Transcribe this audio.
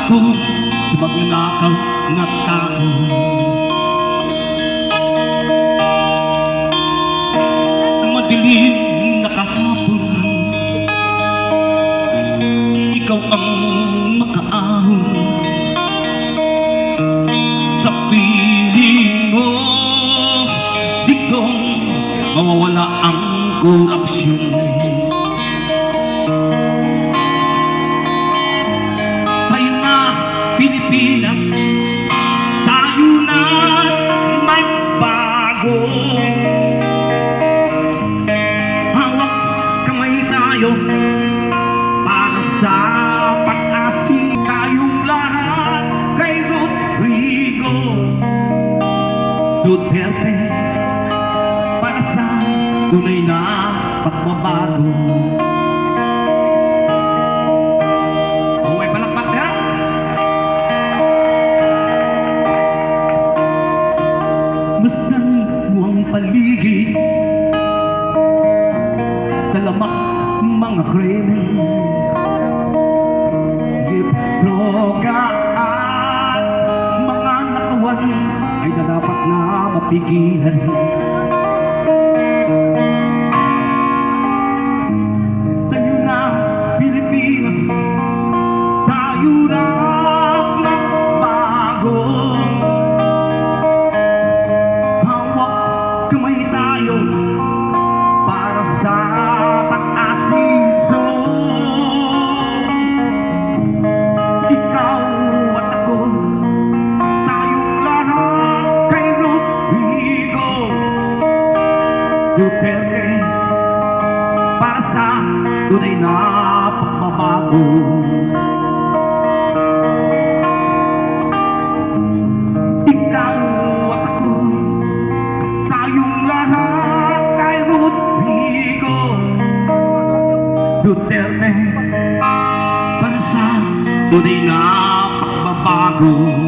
ko sa magnanakaw na tao. Madilim na kahapon, ikaw ang makaahon sa piling mo. Di kong mawawala ang korupsyon. Tayo na Pilipinas, tayo na magbago. Hawak kamay tayo para sa pag-asi. Tayong lahat kay Rodrigo Duterte para sa tunay na pagbabago. Okay, palakpak ka. Masdan mo ang paligid, dalamak mga krimen, gip, droga at mga natawan ay dapat na mapigilan. Tayo na Pilipinas, tayo na magbago. Hawak kamay tayo para sa pag-asinso. Ikaw at ako, tayong lahat kay Rodrigo Duterte para sa tunay na pagbabago. Ikaw at ako, tayong lahat kay Rodrigo Duterte para sa tunay na pagbabago.